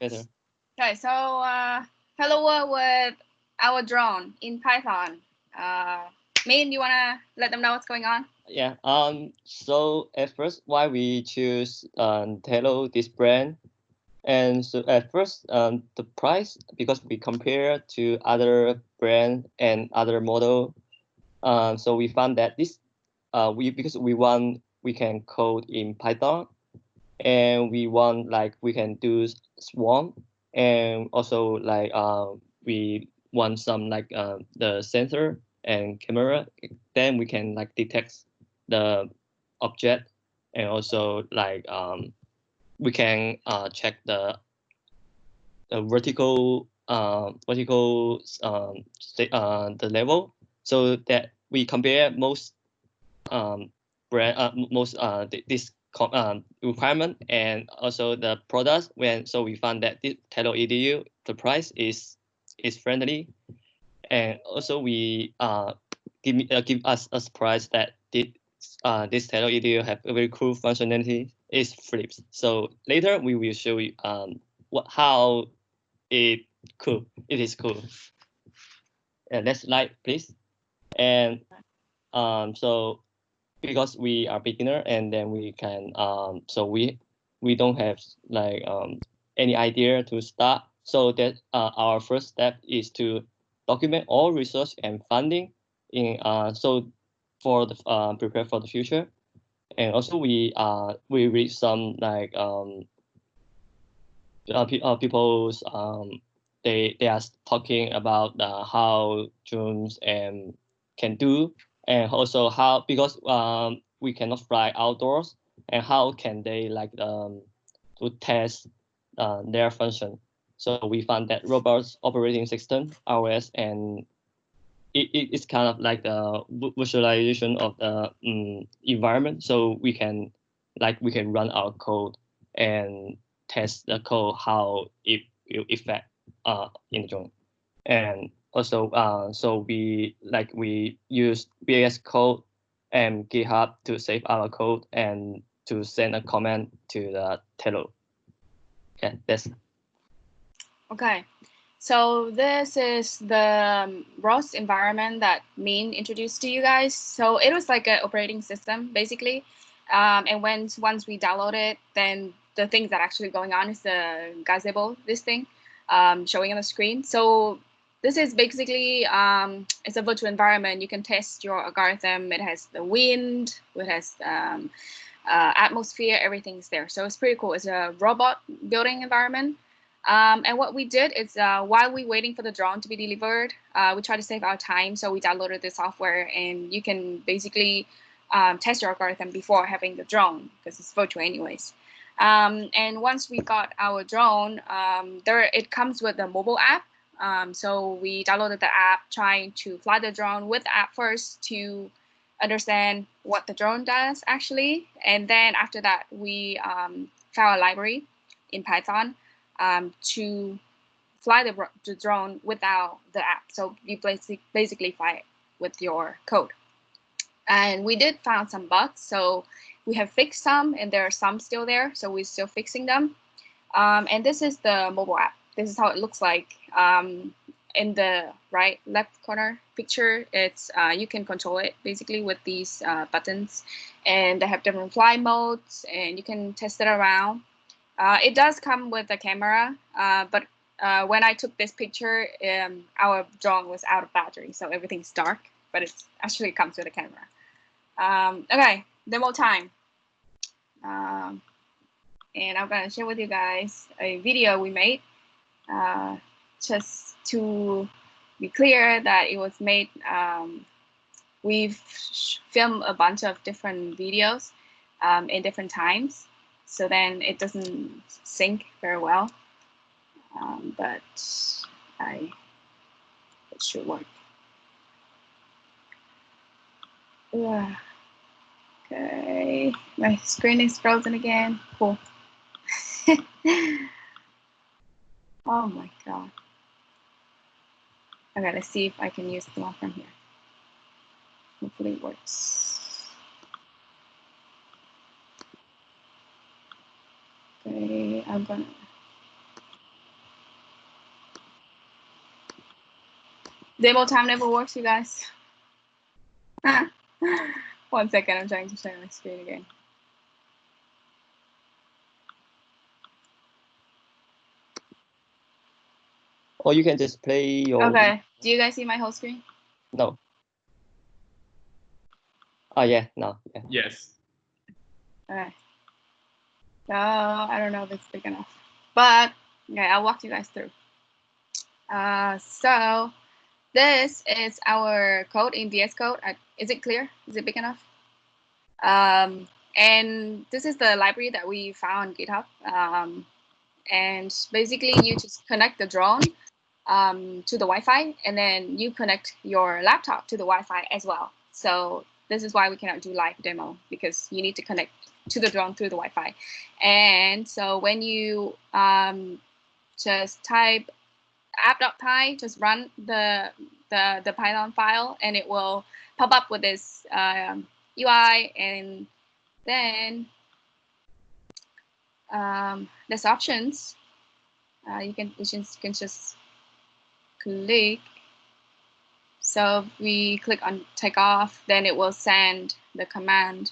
better. Okay, so hello world with our drone in Python. Min, you wanna let them know what's going on? Yeah. So at first, why we choose Hello this brand, and so at first the price, because we compare to other brand and other model. So we found that this because we can code in Python, and we want like we can do swarm, and also like we want some like the sensor and camera, then we can like detect the object, and also like we can check the vertical the level, so that we compare most brand most requirement and also the products. When so we found that this Telo EDU, the price is friendly, and also we give us a surprise that this Telo EDU have a very cool functionality, is flips. So later we will show you how it is cool. Next slide, please. And so because we are beginner, and then we can so we don't have like any idea to start, so that our first step is to document all research and funding in so for the prepare for the future. And also we read some like people's they are talking about how drones can do, and also how, because we cannot fly outdoors, and how can they like to test their function. So we found that robots operating system ROS, and it's kind of like the visualization of the environment, so we can run our code and test the code how it will affect in the drone. And also so we use VS Code and GitHub to save our code and to send a comment to the Telo. Yeah, that's Okay, so this is the ROS environment that Min introduced to you guys. So it was like an operating system basically, and once we download it, then the things that actually going on is the gazebo, this thing showing on the screen. So this is basically it's a virtual environment. You can test your algorithm. It has the wind, it has atmosphere, everything's there. So it's pretty cool. It's a robot building environment. And what we did is while we waiting for the drone to be delivered, we try to save our time. So we downloaded the software, and you can basically test your algorithm before having the drone, because it's virtual anyways. And once we got our drone, it comes with a mobile app. So we downloaded the app, trying to fly the drone with the app first to understand what the drone does actually. And then after that, we found a library in Python to fly the drone without the app. So you basically fly it with your code. And we did find some bugs. So we have fixed some, and there are some still there. So we're still fixing them. And this is the mobile app. This is how it looks like. In the left corner picture, it's you can control it basically with these buttons, and they have different fly modes, and you can test it around. It does come with a camera, but when I took this picture, our drone was out of battery, so everything's dark, but it actually comes with a camera. Okay, demo time. And I'm gonna share with you guys a video we made, just to be clear that it was made. We've filmed a bunch of different videos in different times, so then it doesn't sync very well, but it should work. Okay, my screen is frozen again. Cool. Oh my god. Okay, let's see if I can use the one from here. Hopefully it works. Okay, I'm gonna Demo time never works, you guys. 1 second, I'm trying to share my screen again. Or you can just play your. Okay. Do you guys see my whole screen? No. Oh yeah, no. Yeah. Yes. Okay. So I don't know if it's big enough, but okay, I'll walk you guys through. So this is our code in VS Code. Is it clear? Is it big enough? And this is the library that we found on GitHub. And basically, you just connect the drone to the Wi-Fi, and then you connect your laptop to the Wi-Fi as well. So this is why we cannot do live demo, because you need to connect to the drone through the Wi-Fi. And so when you just type app.py, just run the Python file, and it will pop up with this UI, and then there's options. You can just click. So we click on take off, then it will send the command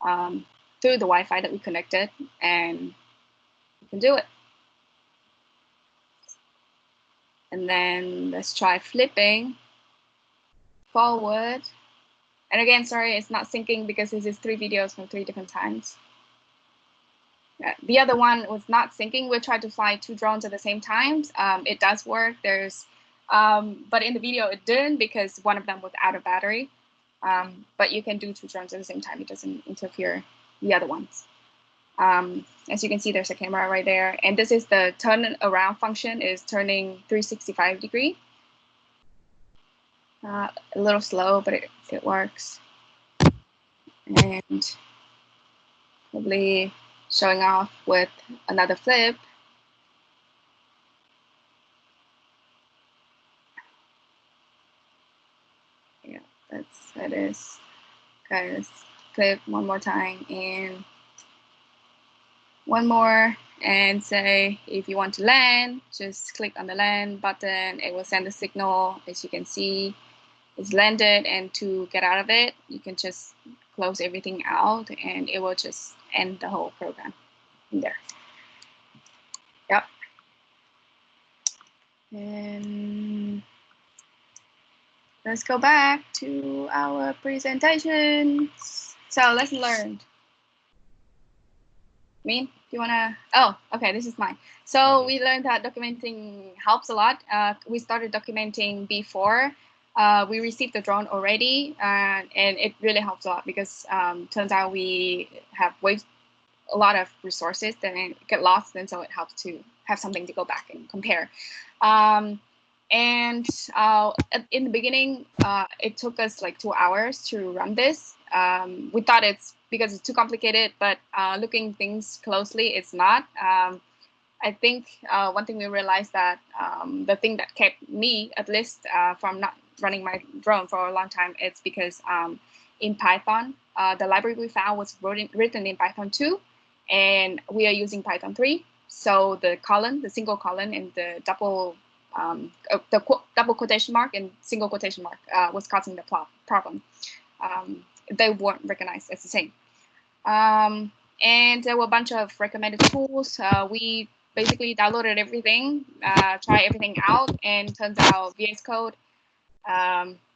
through the Wi-Fi that we connected, and you can do it. And then let's try flipping forward. And again, sorry, it's not syncing because this is 3 videos from 3 different times. Yeah, the other one was not syncing. We tried to fly 2 drones at the same time. It does work. There's, but in the video it didn't because one of them was out of battery. But you can do 2 drones at the same time. It doesn't interfere the other ones. As you can see, there's a camera right there. And this is the turn around function, is turning 365 degree. A little slow, but it works. And probably showing off with another flip. Yeah, that is. Okay, let's flip one more time and one more, and say if you want to land, just click on the land button. It will send a signal. As you can see, it's landed, and to get out of it, you can just close everything out, and it will just end the whole program in there. Yep. And let's go back to our presentations. So lesson learned. Min, do you wanna? Oh, okay, this is mine. So we learned that documenting helps a lot. We started documenting before we received the drone already, and it really helps a lot because turns out we have a lot of resources that get lost, and so it helps to have something to go back and compare. And in the beginning, it took us like 2 hours to run this. We thought it's because it's too complicated, but looking things closely, it's not. I think one thing we realized that the thing that kept me, at least, from not running my drone for a long time, it's because in Python, the library we found was written in Python 2, and we are using Python 3. So the colon, the single colon, and the double quotation mark and single quotation mark was causing the problem. They weren't recognized as the same. And there were a bunch of recommended tools. We basically downloaded everything, tried everything out, and turns out VS Code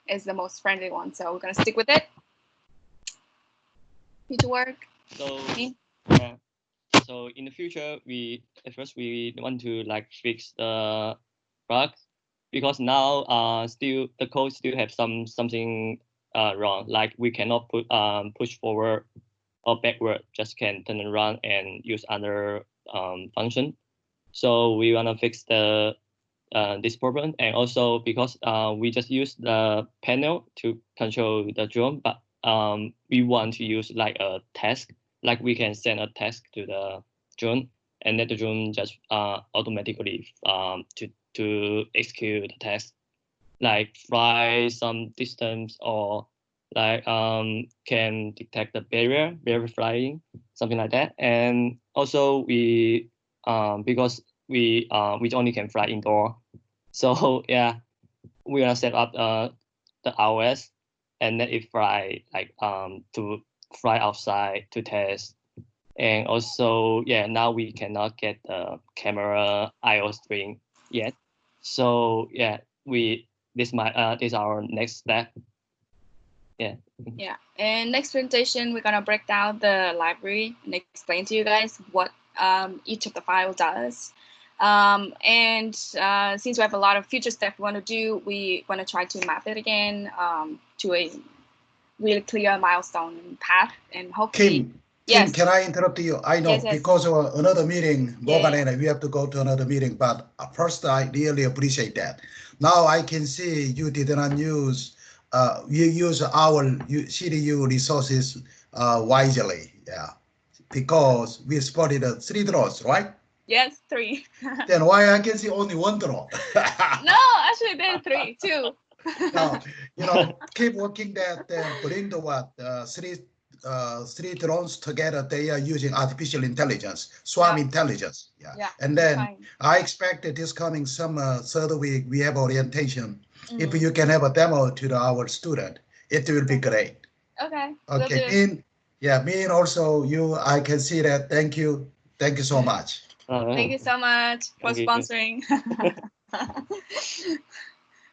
is the most friendly one. So we're gonna stick with it. Future work. So yeah. So in the future, at first we want to like fix the bug, because now still the code still have something wrong. Like we cannot push forward or backward, just can turn around and use other function. So we wanna fix this problem, and also because we just use the panel to control the drone, but we want to use like a task, like we can send a task to the drone, and let the drone just automatically to execute the task, like fly some distance, or like can detect the barrier flying, something like that. And also we because we only can fly indoor, so yeah, we're gonna set up the iOS, and then it fly like to fly outside to test. And also, yeah, now we cannot get the camera IO string yet. So yeah, this is our next step. Yeah. Yeah. And next presentation, we're gonna break down the library and explain to you guys what each of the file does. Since we have a lot of future stuff we want to do, we want to try to map it again to a really clear milestone path, and hopefully. Kim, can I interrupt you? I know because of another meeting, Morgan and I, we have to go to another meeting, but first I really appreciate that. Now I can see you did not use, you use our CDU resources wisely, yeah, because we spotted 3 drones, right? Yes, 3. Then why I can see only 1 drone? No, actually there are 2. No, you know, keep working that, bring the what, 3 drones together. They are using artificial intelligence, swarm intelligence. Yeah. And then I expect that this coming summer, 3rd week, we have orientation. If you can have a demo to our student, it will be great. Okay. Okay. Me also you. I can see that. Thank you. Thank you so much. Thank you so much for sponsoring.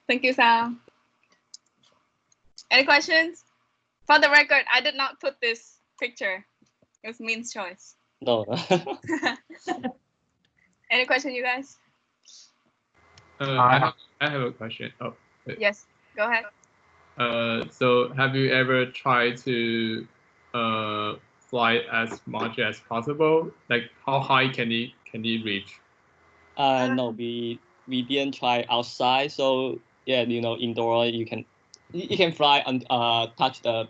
Thank you, Sam. Any questions? For the record, I did not put this picture. It was Min's choice. No. Any question, you guys? I have a question. Oh. Yes, go ahead. So have you ever tried to fly as much as possible? Like how high can it reach? No, we didn't try outside. So yeah, you know, indoor you can fly and touch the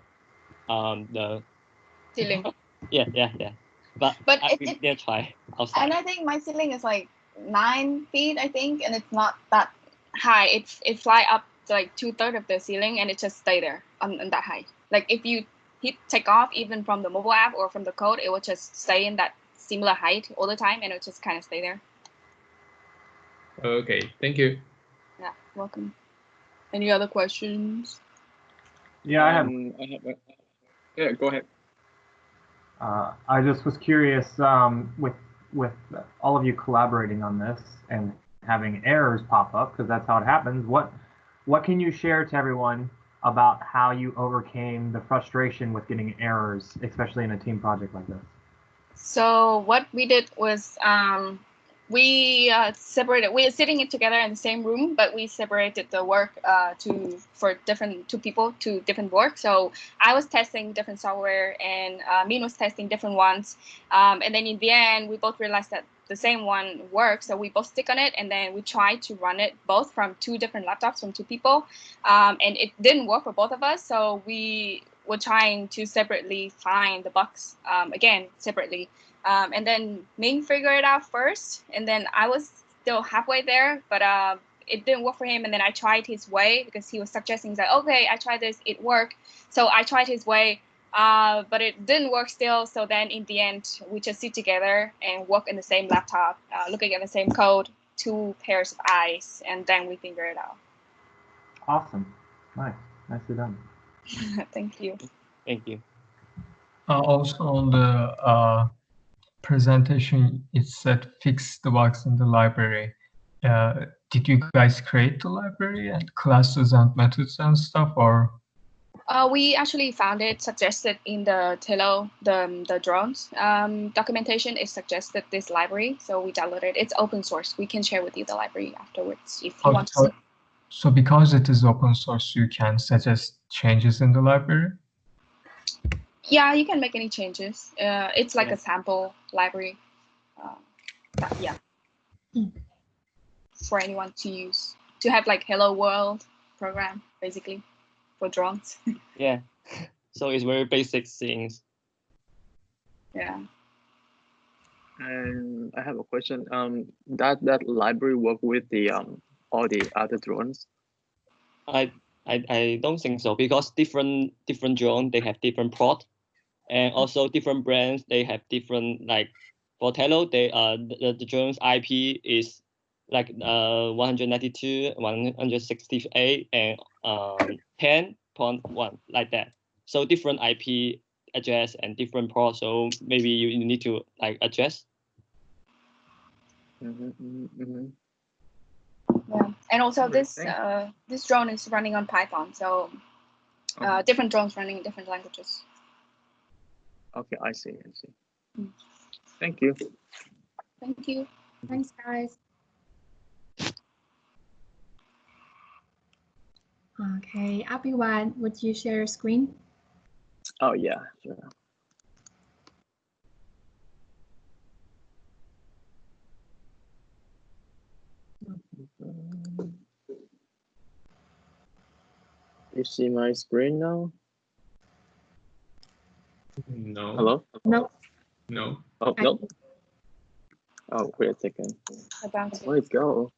ceiling. Yeah. But we didn't try outside. And I think my ceiling is like 9 feet, I think, and it's not that high. It fly up to like 2/3 of the ceiling, and it just stay there on that height. Like if you hit take off even from the mobile app or from the code, it will just stay in that similar height all the time, and it will just kind of stay there. Okay, thank you. Yeah, welcome. Any other questions? Yeah, I have. Yeah, go ahead. I just was curious, with all of you collaborating on this and having errors pop up, because that's how it happens. What can you share to everyone about how you overcame the frustration with getting errors, especially in a team project like this? So what we did was we separated. We are sitting it together in the same room, but we separated the work for two people to different work. So I was testing different software, and Min was testing different ones. And then in the end, we both realized that the same one works. So we both stick on it, and then we tried to run it both from 2 different laptops from 2 people, and it didn't work for both of us. So we were trying to separately find the bugs again separately. And then Ming figured it out first, and then I was still halfway there, but it didn't work for him. And then I tried his way because he was suggesting, he's like, okay, I tried this, it worked. So I tried his way, but it didn't work still. So then in the end, we just sit together and work in the same laptop, looking at the same code, 2 pairs of eyes, and then we figure it out. Awesome. Nice. Nicely done. Thank you. Thank you. Also on the presentation, it said fix the bugs in the library. Did you guys create the library and classes and methods and stuff, or? We actually found it suggested in the Telo, the drones documentation. It suggested this library, so we downloaded it. It's open source. We can share with you the library afterwards if you want to see. So because it is open source, you can suggest changes in the library? Yeah, you can make any changes. It's like a sample library. Yeah, for anyone to use, to have like Hello World program, basically, for drones. Yeah, so it's very basic things. Yeah. And I have a question. That library work with the all the other drones? I don't think so, because different drone, they have different port, and also different brands, they have different, like for Telo, they the drone's IP is like 192, 168, and 10.1 like that. So different IP address and different port. So maybe you need to like adjust. Yeah, and also this this drone is running on Python, so different drones running in different languages. Okay, I see. Thank you. Thank you. Thanks, guys. Okay, everyone, would you share your screen? Oh yeah, sure. You see my screen now? No. Hello? No. No. Oh, no. Oh, wait a second. About Where'd it go?